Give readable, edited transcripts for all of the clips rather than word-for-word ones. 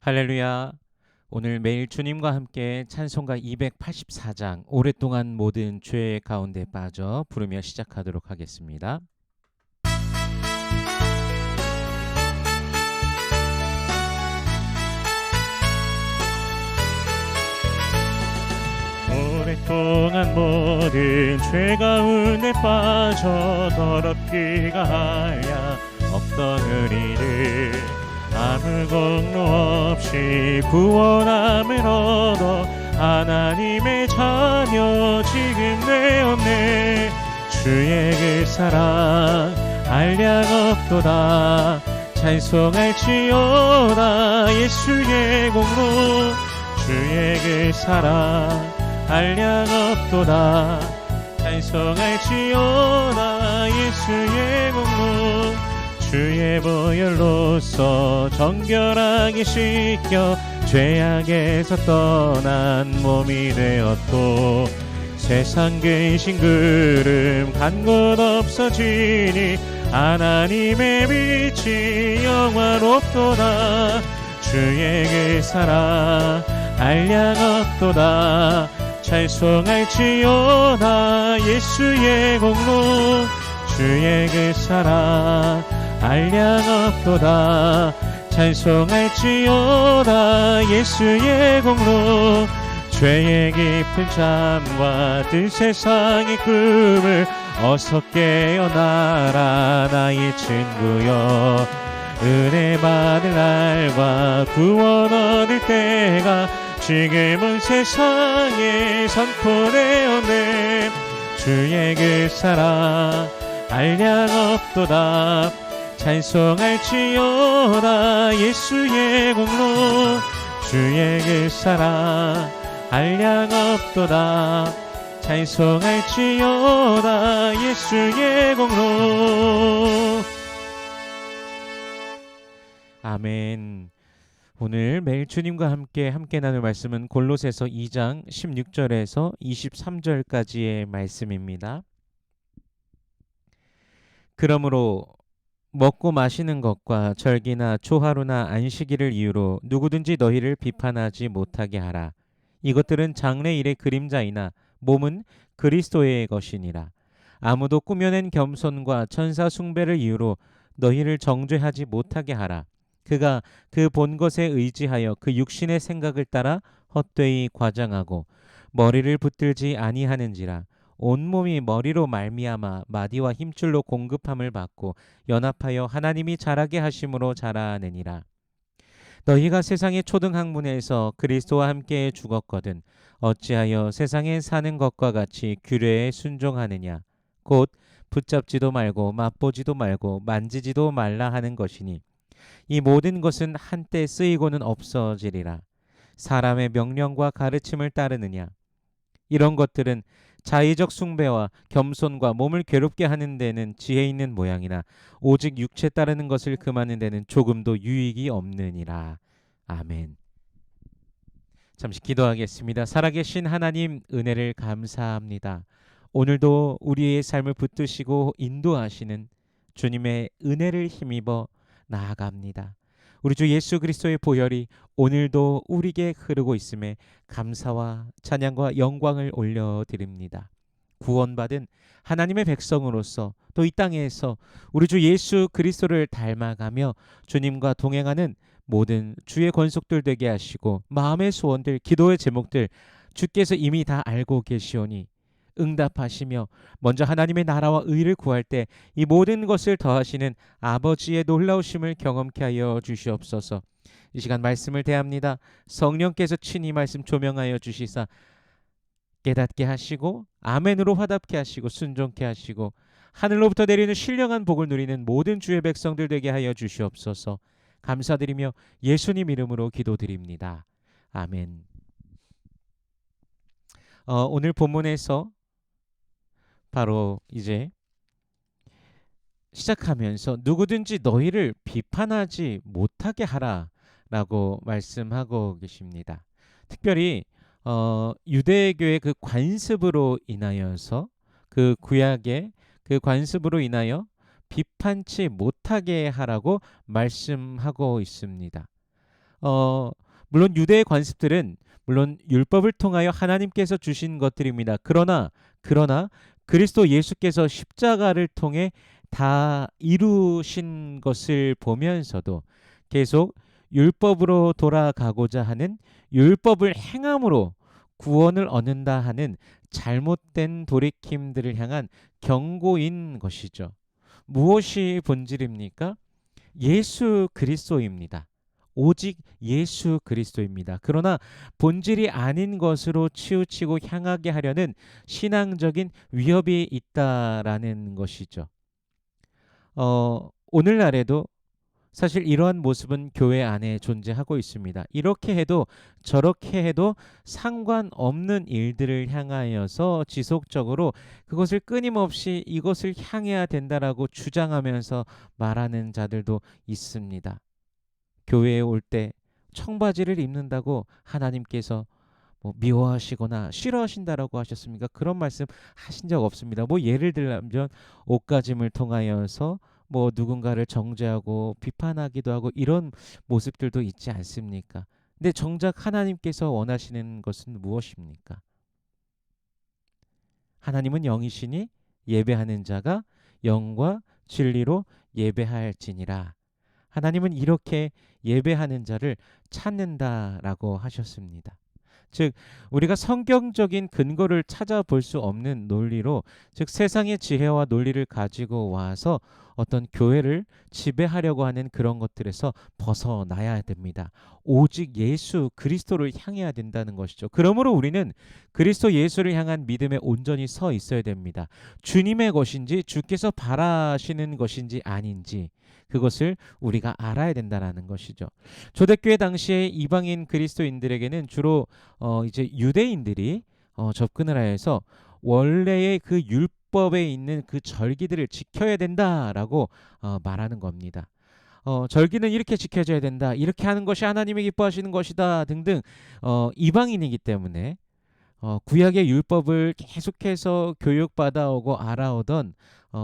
할렐루야. 오늘 매일 주님과 함께 찬송가 284장 오랫동안 모든 죄 가운데 빠져 부르며 시작하도록 하겠습니다. 오랫동안 모든 죄 가운데 빠져 더럽기가 하랴 없던 우리를 아무 공로 없이 구원함을 얻어 하나님의 자녀 지금 되었네. 주의 그 사랑 한량 없도다. 찬송할지어다. 예수의 공로 주의 그 사랑 한량 없도다. 찬송할지어다. 예수의 공로 주의 보혈로서 정결하게 씻겨 죄악에서 떠난 몸이 되었고 세상 근심 그름 간 곳 없어지니 하나님의 빛이 영화롭도다. 주의 그 사랑 한량 없도다. 찬송할지어다. 예수의 공로 주의 그 사랑 한량 없도다. 찬송할지어다. 예수의 공로 죄의 깊은 잠과 든 세상의 꿈을 어서 깨어나라. 나의 친구여 은혜 받을 날과 구원 얻을 때가 지금은 세상에 선포되었네. 주의 그 사랑 한량 없도다. 찬송할지어다. 예수의 공로 주의 그 사랑 한량 없도다. 찬송할지어다. 예수의 공로. 아멘. 오늘 매일 주님과 함께 나눌 말씀은 골로새서 2장 16절에서 23절까지의 말씀입니다. 그러므로 먹고 마시는 것과 절기나 초하루나 안식일을 이유로 누구든지 너희를 비판하지 못하게 하라. 이것들은 장래일의 그림자이나 몸은 그리스도의 것이니라. 아무도 꾸며낸 겸손과 천사 숭배를 이유로 너희를 정죄하지 못하게 하라. 그가 그 본 것에 의지하여 그 육신의 생각을 따라 헛되이 과장하고 머리를 붙들지 아니하는지라. 온몸이 머리로 말미암아 마디와 힘줄로 공급함을 받고 연합하여 하나님이 자라게 하심으로 자라느니라. 너희가 세상의 초등학문에서 그리스도와 함께 죽었거든 어찌하여 세상에 사는 것과 같이 규례에 순종하느냐. 곧 붙잡지도 말고 맛보지도 말고 만지지도 말라 하는 것이니 이 모든 것은 한때 쓰이고는 없어지리라. 사람의 명령과 가르침을 따르느냐. 이런 것들은 자의적 숭배와 겸손과 몸을 괴롭게 하는 데는 지혜 있는 모양이나 오직 육체 따르는 것을 금하는 데는 조금도 유익이 없느니라. 아멘. 잠시 기도하겠습니다. 살아계신 하나님 은혜를 감사합니다. 오늘도 우리의 삶을 붙드시고 인도하시는 주님의 은혜를 힘입어 나아갑니다. 우리 주 예수 그리스도의 보혈이 오늘도 우리에게 흐르고 있음에 감사와 찬양과 영광을 올려드립니다. 구원받은 하나님의 백성으로서 또 이 땅에서 우리 주 예수 그리스도를 닮아가며 주님과 동행하는 모든 주의 권속들 되게 하시고 마음의 소원들, 기도의 제목들 주께서 이미 다 알고 계시오니 응답하시며 먼저 하나님의 나라와 의를 구할 때 이 모든 것을 더하시는 아버지의 놀라우심을 경험케 하여 주시옵소서. 이 시간 말씀을 대합니다. 성령께서 친히 말씀 조명하여 주시사 깨닫게 하시고 아멘으로 화답케 하시고 순종케 하시고 하늘로부터 내리는 신령한 복을 누리는 모든 주의 백성들 되게 하여 주시옵소서. 감사드리며 예수님 이름으로 기도드립니다. 아멘. 오늘 본문에서 바로 이제 시작하면서 누구든지 너희를 비판하지 못하게 하라라고 말씀하고 계십니다. 특별히 유대교의 그 관습으로 인하여서 그 구약의 그 관습으로 인하여 비판치 못하게 하라고 말씀하고 있습니다. 어, 물론 유대의 관습들은 물론 율법을 통하여 하나님께서 주신 것들입니다. 그러나 그리스도 예수께서 십자가를 통해 다 이루신 것을 보면서도 계속 율법으로 돌아가고자 하는, 율법을 행함으로 구원을 얻는다 하는 잘못된 돌이킴들을 향한 경고인 것이죠. 무엇이 본질입니까? 예수 그리스도입니다. 오직 예수 그리스도입니다. 그러나 본질이 아닌 것으로 치우치고 향하게 하려는 신앙적인 위협이 있다라는 것이죠. 오늘날에도 사실 이러한 모습은 교회 안에 존재하고 있습니다. 이렇게 해도 저렇게 해도 상관없는 일들을 향하여서 지속적으로 그것을 끊임없이 이것을 향해야 된다라고 주장하면서 말하는 자들도 있습니다. 교회에 올 때 청바지를 입는다고 하나님께서 뭐 미워하시거나 싫어하신다라고 하셨습니까? 그런 말씀 하신 적 없습니다. 뭐 예를 들면 옷가짐을 통하여서 뭐 누군가를 정죄하고 비판하기도 하고 이런 모습들도 있지 않습니까? 근데 정작 하나님께서 원하시는 것은 무엇입니까? 하나님은 영이시니 예배하는 자가 영과 진리로 예배할지니라. 하나님은 이렇게 예배하는 자를 찾는다라고 하셨습니다. 즉 우리가 성경적인 근거를 찾아볼 수 없는 논리로, 즉 세상의 지혜와 논리를 가지고 와서 어떤 교회를 지배하려고 하는 그런 것들에서 벗어나야 됩니다. 오직 예수 그리스도를 향해야 된다는 것이죠. 그러므로 우리는 그리스도 예수를 향한 믿음에 온전히 서 있어야 됩니다. 주님의 것인지 주께서 바라시는 것인지 아닌지 그것을 우리가 알아야 된다는 것이죠. 초대교회 당시에 이방인 그리스도인들에게는 주로 이제 유대인들이 접근을 하여서 원래의 그 율법에 있는 그 절기들을 지켜야 된다라고 말하는 겁니다. 절기는 이렇게 지켜져야 된다, 이렇게 하는 것이 하나님이 기뻐하시는 것이다 등등. 이방인이기 때문에 구약의 율법을 계속해서 교육받아오고 알아오던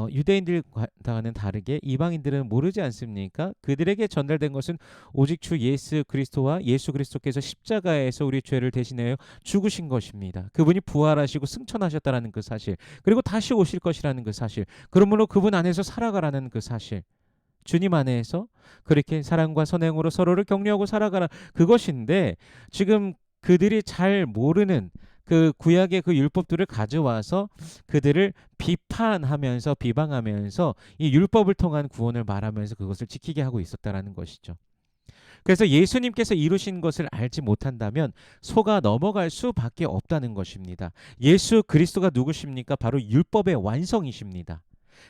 유대인들과는 다르게 이방인들은 모르지 않습니까? 그들에게 전달된 것은 오직 주 예수 그리스도와 예수 그리스도께서 십자가에서 우리 죄를 대신하여 죽으신 것입니다. 그분이 부활하시고 승천하셨다는 그 사실, 그리고 다시 오실 것이라는 그 사실, 그러므로 그분 안에서 살아가라는 그 사실, 주님 안에서 그렇게 사랑과 선행으로 서로를 격려하고 살아가라, 그것인데 지금 그들이 잘 모르는 그 구약의 그 율법들을 가져와서 그들을 비판하면서 비방하면서 이 율법을 통한 구원을 말하면서 그것을 지키게 하고 있었다라는 것이죠. 그래서 예수님께서 이루신 것을 알지 못한다면 속아 넘어갈 수밖에 없다는 것입니다. 예수 그리스도가 누구십니까? 바로 율법의 완성이십니다.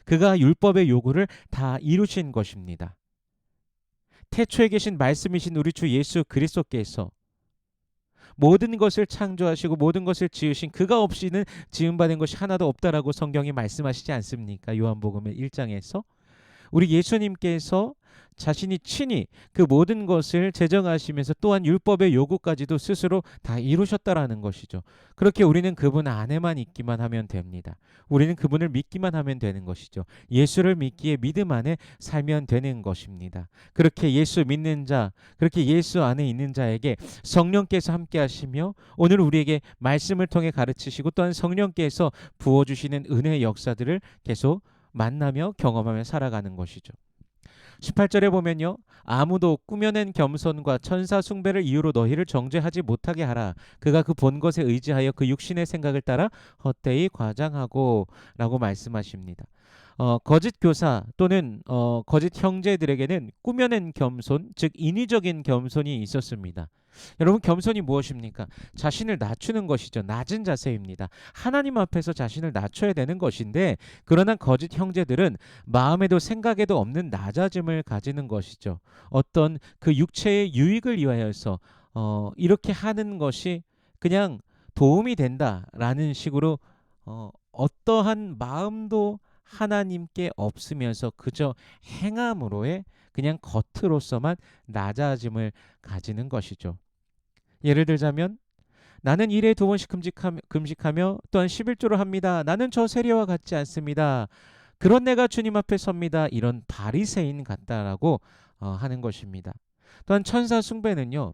그가 율법의 요구를 다 이루신 것입니다. 태초에 계신 말씀이신 우리 주 예수 그리스도께서 모든 것을 창조하시고 모든 것을 지으신 그가 없이는 지음받은 것이 하나도 없다라고 성경이 말씀하시지 않습니까? 요한복음 1장에서 우리 예수님께서 자신이 친히 그 모든 것을 제정하시면서 또한 율법의 요구까지도 스스로 다 이루셨다라는 것이죠. 그렇게 우리는 그분 안에만 있기만 하면 됩니다. 우리는 그분을 믿기만 하면 되는 것이죠. 예수를 믿기에 믿음 안에 살면 되는 것입니다. 그렇게 예수 믿는 자, 그렇게 예수 안에 있는 자에게 성령께서 함께 하시며 오늘 우리에게 말씀을 통해 가르치시고 또한 성령께서 부어주시는 은혜의 역사들을 계속 만나며 경험하며 살아가는 것이죠. 18절에 보면요. 아무도 꾸며낸 겸손과 천사 숭배를 이유로 너희를 정죄하지 못하게 하라. 그가 그 본 것에 의지하여 그 육신의 생각을 따라 헛되이 과장하고 라고 말씀하십니다. 거짓 교사 또는 거짓 형제들에게는 꾸며낸 겸손, 즉 인위적인 겸손이 있었습니다. 여러분, 겸손이 무엇입니까? 자신을 낮추는 것이죠. 낮은 자세입니다. 하나님 앞에서 자신을 낮춰야 되는 것인데, 그러나 거짓 형제들은 마음에도 생각에도 없는 낮아짐을 가지는 것이죠. 어떤 그 육체의 유익을 위하여서 이렇게 하는 것이 그냥 도움이 된다라는 식으로 어떠한 마음도 하나님께 없으면서 그저 행함으로의 그냥 겉으로서만 낮아짐을 가지는 것이죠. 예를 들자면 나는 일에 2번씩 금식하며 또한 11조를 합니다. 나는 저 세리와 같지 않습니다. 그런 내가 주님 앞에 섭니다. 이런 바리새인 같다라고 하는 것입니다. 또한 천사 숭배는요,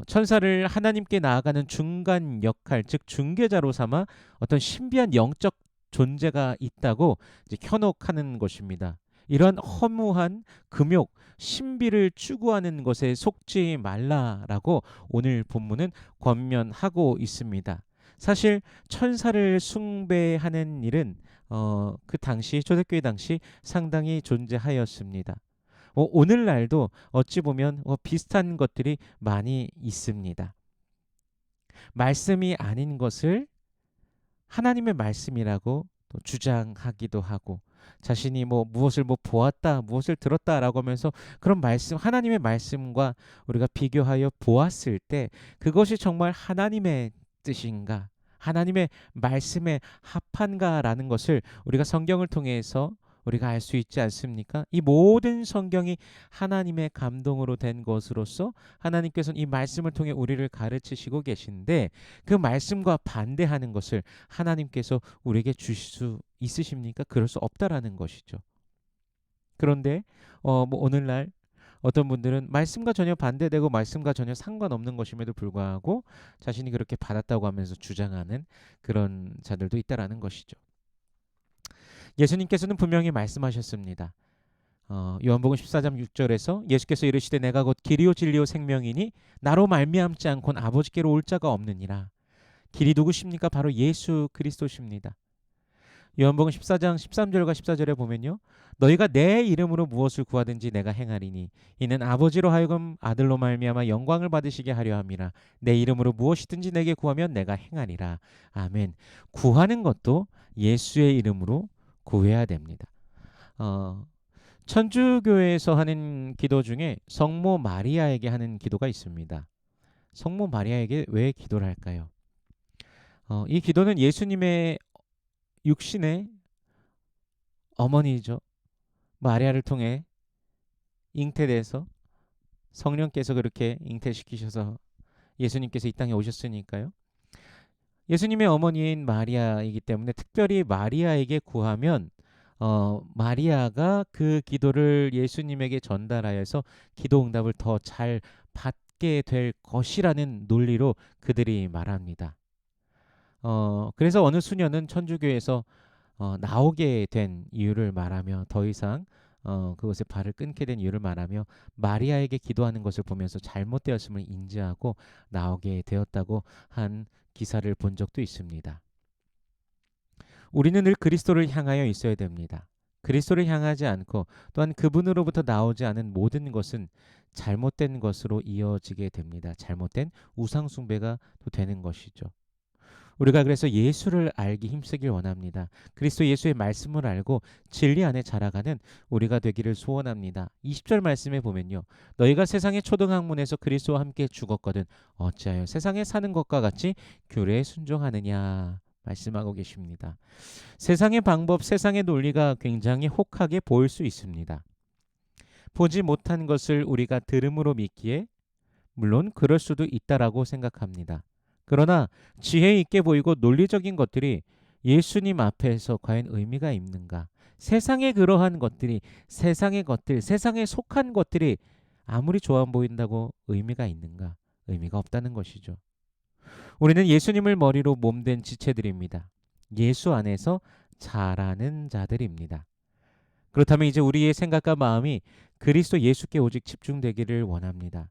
천사를 하나님께 나아가는 중간 역할, 즉 중개자로 삼아 어떤 신비한 영적 존재가 있다고 이제 현혹하는 것입니다. 이런 허무한 금욕, 신비를 추구하는 것에 속지 말라라고 오늘 본문은 권면하고 있습니다. 사실 천사를 숭배하는 일은 그 당시 초대교회 당시 상당히 존재하였습니다. 오늘날도 어찌 보면 비슷한 것들이 많이 있습니다. 말씀이 아닌 것을 하나님의 말씀이라고 또 주장하기도 하고, 자신이 무엇을 보았다, 무엇을 들었다라고 하면서 그런 말씀, 하나님의 말씀과 우리가 비교하여 보았을 때 그것이 정말 하나님의 뜻인가, 하나님의 말씀에 합한가라는 것을 우리가 성경을 통해서 우리가 알 수 있지 않습니까? 이 모든 성경이 하나님의 감동으로 된 것으로서 하나님께서는 이 말씀을 통해 우리를 가르치시고 계신데, 그 말씀과 반대하는 것을 하나님께서 우리에게 주실 수 있으십니까? 그럴 수 없다라는 것이죠. 그런데 오늘날 어떤 분들은 말씀과 전혀 반대되고 말씀과 전혀 상관없는 것임에도 불구하고 자신이 그렇게 받았다고 하면서 주장하는 그런 자들도 있다라는 것이죠. 예수님께서는 분명히 말씀하셨습니다. 요한복음 14장 6절에서 예수께서 이르시되 내가 곧 길이요 진리요 생명이니 나로 말미암지 않고는 아버지께로 올 자가 없느니라. 길이 누구십니까? 바로 예수 그리스도십니다. 요한복음 14장 13절과 14절에 보면요, 너희가 내 이름으로 무엇을 구하든지 내가 행하리니 이는 아버지로 하여금 아들로 말미암아 영광을 받으시게 하려 함이라. 내 이름으로 무엇이든지 내게 구하면 내가 행하리라. 아멘. 구하는 것도 예수의 이름으로 구해야 됩니다. 천주교에서 하는 기도 중에 성모 마리아에게 하는 기도가 있습니다. 성모 마리아에게 왜 기도를 할까요? 이 기도는 예수님의 육신의 어머니죠. 마리아를 통해 잉태돼서 성령께서 그렇게 잉태시키셔서 예수님께서 이 땅에 오셨으니까요. 예수님의 어머니인 마리아이기 때문에 특별히 마리아에게 구하면 마리아가 그 기도를 예수님에게 전달하여서 기도 응답을 더 잘 받게 될 것이라는 논리로 그들이 말합니다. 그래서 어느 수녀는 천주교에서 나오게 된 이유를 말하며, 더 이상 그것에 발을 끊게 된 이유를 말하며 마리아에게 기도하는 것을 보면서 잘못되었음을 인지하고 나오게 되었다고 한 기사를 본 적도 있습니다. 우리는 늘 그리스도를 향하여 있어야 됩니다. 그리스도를 향하지 않고 또한 그분으로부터 나오지 않은 모든 것은 잘못된 것으로 이어지게 됩니다. 잘못된 우상 숭배가 또 되는 것이죠. 우리가 그래서 예수를 알기 힘쓰길 원합니다. 그리스도 예수의 말씀을 알고 진리 안에 자라가는 우리가 되기를 소원합니다. 20절 말씀에 보면요, 너희가 세상의 초등학문에서 그리스도와 함께 죽었거든 어찌하여 세상에 사는 것과 같이 규례에 순종하느냐 말씀하고 계십니다. 세상의 방법, 세상의 논리가 굉장히 혹하게 보일 수 있습니다. 보지 못한 것을 우리가 들음으로 믿기에 물론 그럴 수도 있다라고 생각합니다. 그러나 지혜 있게 보이고 논리적인 것들이 예수님 앞에서 과연 의미가 있는가? 세상에 그러한 것들이, 세상의 것들, 세상에 속한 것들이 아무리 좋아 보인다고 의미가 있는가? 의미가 없다는 것이죠. 우리는 예수님을 머리로 몸된 지체들입니다. 예수 안에서 자라는 자들입니다. 그렇다면 이제 우리의 생각과 마음이 그리스도 예수께 오직 집중되기를 원합니다.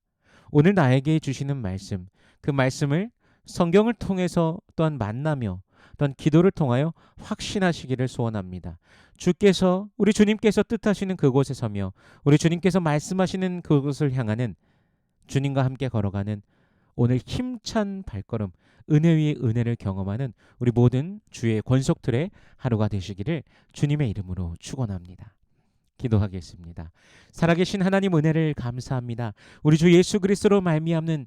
오늘 나에게 주시는 말씀, 그 말씀을 성경을 통해서 또한 만나며 또한 기도를 통하여 확신하시기를 소원합니다. 주께서, 우리 주님께서 뜻하시는 그곳에 서며 우리 주님께서 말씀하시는 그곳을 향하는, 주님과 함께 걸어가는 오늘 힘찬 발걸음, 은혜 위에 은혜를 경험하는 우리 모든 주의 권속들의 하루가 되시기를 주님의 이름으로 축원합니다. 기도하겠습니다. 살아계신 하나님, 은혜를 감사합니다. 우리 주 예수 그리스도로 말미암는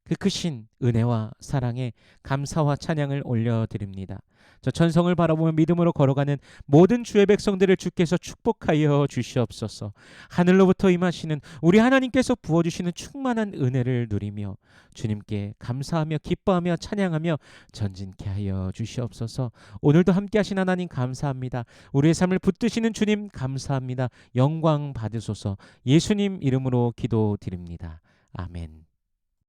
그 크신 은혜와 사랑에 감사와 찬양을 올려드립니다. 저 천성을 바라보며 믿음으로 걸어가는 모든 주의 백성들을 주께서 축복하여 주시옵소서. 하늘로부터 임하시는 우리 하나님께서 부어주시는 충만한 은혜를 누리며 주님께 감사하며 기뻐하며 찬양하며 전진케 하여 주시옵소서. 오늘도 함께 하신 하나님 감사합니다. 우리의 삶을 붙드시는 주님 감사합니다. 영광 받으소서. 예수님 이름으로 기도드립니다. 아멘.